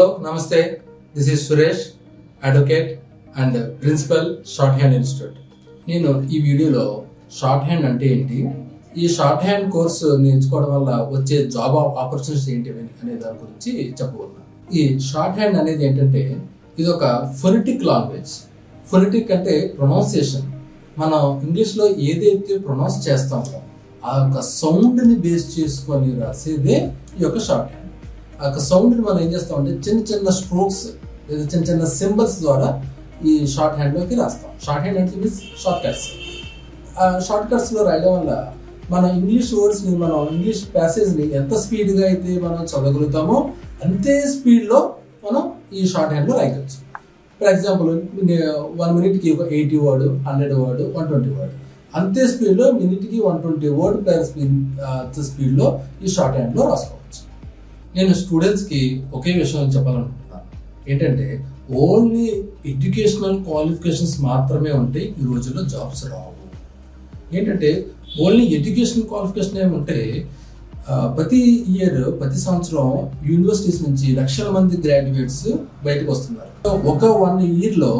Hello, Namaste. This is Suresh, advocate and principal Shorthand Institute. నేను ఈ వీడియోలో short hand అంటే ఏంటి, ఈ షార్ట్ హ్యాండ్ కోర్సు నేర్చుకోవడం వల్ల వచ్చే జాబ్ ఆపర్చునిటీస్ ఏంటి అనే దాని గురించి చెప్పబోతున్నాను. ఈ షార్ట్ హ్యాండ్ అనేది ఏంటంటే ఇది ఒక ఫొనెటిక్ లాంగ్వేజ్. ఫొనెటిక్ అంటే ప్రొనౌన్సియేషన్. మనం ఇంగ్లీష్లో ఏదైతే ప్రొనౌన్స్ చేస్తామో ఆ యొక్క సౌండ్ని బేస్ చేసుకొని రాసేదే ఈ యొక్క షార్ట్ హ్యాండ్. ఆ యొక్క సౌండ్ని మనం ఏం చేస్తామంటే చిన్న చిన్న స్ట్రోక్స్ లేదా చిన్న చిన్న సింబల్స్ ద్వారా ఈ షార్ట్ హ్యాండ్లోకి రాస్తాం. షార్ట్ హ్యాండ్ అంటే మీన్స్ షార్ట్ కట్స్. ఆ షార్ట్ కట్స్లో రాయడం వల్ల మన ఇంగ్లీష్ వర్డ్స్ని, మనం ఇంగ్లీష్ ప్యాసేజ్ని ఎంత స్పీడ్గా అయితే మనం చదవగలుగుతామో అంతే స్పీడ్లో మనం ఈ షార్ట్ హ్యాండ్లో రాయవచ్చు. For example 1 minute 80 word, 100 word, 120 word, అంతే స్పీడ్లో మినిట్కి 120 word per స్పీడ్లో ఈ షార్ట్ హ్యాండ్లో రాసుకోవచ్చు. నేను స్టూడెంట్స్కి ఒకే విషయం చెప్పాలనుకుంటున్నాను. ఏంటంటే ఓన్లీ ఎడ్యుకేషనల్ క్వాలిఫికేషన్స్ మాత్రమే ఉంటే ఈ రోజుల్లో జాబ్స్ రావు. ఏంటంటే ఓన్లీ ఎడ్యుకేషనల్ క్వాలిఫికేషన్ ఏమంటే ప్రతి సంవత్సరం యూనివర్సిటీస్ నుంచి లక్షల మంది గ్రాడ్యుయేట్స్ బయటకు వస్తున్నారు. ఒక 1 yearలో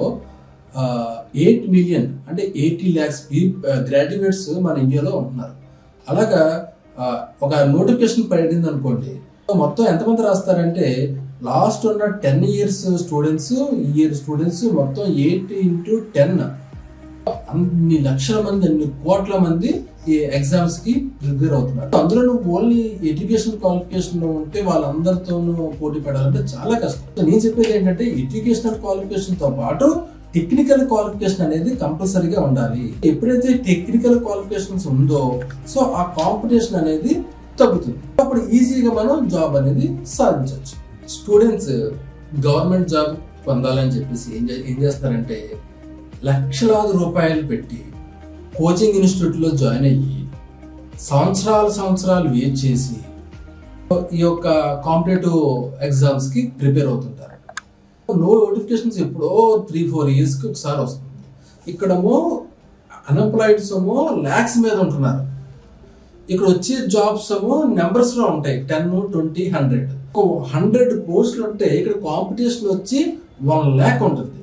8 million అంటే 80 lakhs గ్రాడ్యుయేట్స్ మన ఇండియాలో ఉంటున్నారు. అలాగా ఒక నోటిఫికేషన్ పడింది అనుకోండి, మొత్తం ఎంతమంది రాస్తారంటే లాస్ట్ ఉన్న 10 years స్టూడెంట్స్, ఈ ఇయర్ స్టూడెంట్స్ మొత్తం 8 into 10 అన్ని లక్షల మంది, అన్ని కోట్ల మంది ఈ ఎగ్జామ్స్ కి ప్రిపేర్ అవుతున్నారు. అందులో నువ్వు ఓన్లీ ఎడ్యుకేషన్ క్వాలిఫికేషన్ ఉంటే వాళ్ళందరితోనూ పోటీ పడాలంటే చాలా కష్టం. నేను చెప్పేది ఏంటంటే ఎడ్యుకేషనల్ క్వాలిఫికేషన్ తో పాటు టెక్నికల్ క్వాలిఫికేషన్ అనేది కంపల్సరీగా ఉండాలి. ఎప్పుడైతే టెక్నికల్ క్వాలిఫికేషన్స్ ఉందో సో ఆ కాంపిటీషన్ అనేది తగ్గుతుంది. అప్పుడు ఈజీగా మనం జాబ్ అనేది సాధించవచ్చు. స్టూడెంట్స్ గవర్నమెంట్ జాబ్ పొందాలని చెప్పేసి ఏం చేస్తారంటే లక్షలాది రూపాయలు పెట్టి కోచింగ్ ఇన్స్టిట్యూట్లో జాయిన్ అయ్యి సంవత్సరాలు వెయిట్ చేసి ఈ యొక్క కాంపిటేటివ్ ఎగ్జామ్స్కి ప్రిపేర్ అవుతుంటారు. నోటిఫికేషన్స్ ఎప్పుడో 3-4 yearsకి ఒకసారి వస్తుంది. ఇక్కడేమో అన్ఎంప్లాయిడ్స్ ఏమో ల్యాక్స్ మీద ఉంటున్నారు. ఇక్కడ వచ్చే జాబ్స్ ఏమో నెంబర్స్లో ఉంటాయి, 10, 20, 100. 100 పోస్టులు ఉంటే ఇక్కడ కాంపిటీషన్ వచ్చి 1 lakh ఉంటుంది.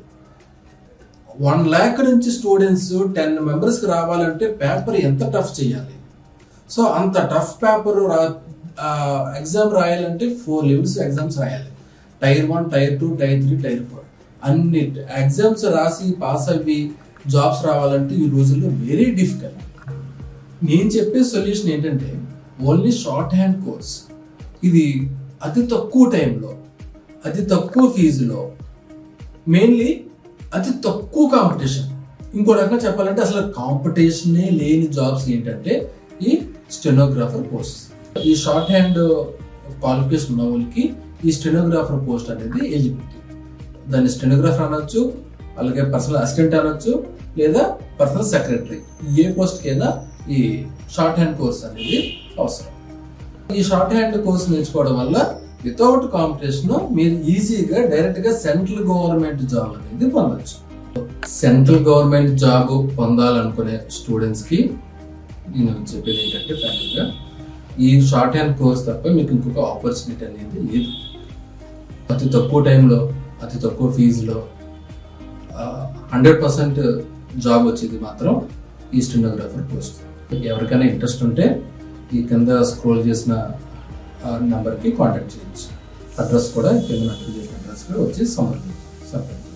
1 lakh నుంచి స్టూడెంట్స్ 10 members రావాలంటే పేపర్ ఎంత టఫ్ చేయాలి. సో అంత టఫ్ పేపర్ ఎగ్జామ్ రాయాలంటే 4 levels ఎగ్జామ్స్ రాయాలి. Tier 1, Tier 2, Tier 3, Tier 4 అన్ని ఎగ్జామ్స్ రాసి పాస్ అవ్వి జాబ్స్ రావాలంటే ఈ రోజుల్లో వెరీ డిఫికల్ట్. నేను చెప్పే సొల్యూషన్ ఏంటంటే ఓన్లీ షార్ట్ హ్యాండ్ కోర్స్. ఇది అతి తక్కువ టైంలో, అతి తక్కువ ఫీజులో, మెయిన్లీ అతి తక్కువ కాంపిటీషన్. ఇంకో రకంగా చెప్పాలంటే అసలు కాంపిటీషనే లేని జాబ్స్ ఏంటంటే ఈ స్టెనోగ్రాఫర్ పోస్ట్. ఈ షార్ట్ హ్యాండ్ క్వాలిఫికేషన్ ఉన్న వాళ్ళకి ఈ స్టెనోగ్రాఫర్ పోస్ట్ అనేది ఎలిజిబిలిటీ. దాన్ని స్టెనోగ్రాఫర్ అనొచ్చు, అలాగే పర్సనల్ అసిస్టెంట్ అనొచ్చు, లేదా పర్సనల్ సెక్రటరీ. ఏ పోస్ట్కైనా ఈ షార్ట్ హ్యాండ్ కోర్స్ అనేది అవసరం. ఈ షార్ట్ హ్యాండ్ కోర్స్ నేర్చుకోవడం వల్ల వితౌట్ కాంపిటీషన్ మీరు ఈజీగా డైరెక్ట్గా సెంట్రల్ గవర్నమెంట్ జాబ్ అనేది పొందవచ్చు. సెంట్రల్ గవర్నమెంట్ జాబ్ పొందాలనుకునే స్టూడెంట్స్కి నేను చెప్పేది ఏంటంటే ఫైనల్గా ఈ షార్ట్ హ్యాండ్ కోర్స్ తప్ప మీకు ఇంకొక ఆపర్చునిటీ అనేది లేదు. అతి తక్కువ టైంలో, అతి తక్కువ ఫీజులో 100% జాబ్ వచ్చేది మాత్రం ఈ స్టెనోగ్రాఫర్ పోస్ట్. ఎవరికైనా ఇంట్రెస్ట్ ఉంటే ఈ కింద స్క్రోల్ చేసిన నెంబర్కి కాంటాక్ట్ చేయొచ్చు. అడ్రస్ కూడా కింద చేసిన అడ్రస్లో వచ్చి సంప్రదించండి.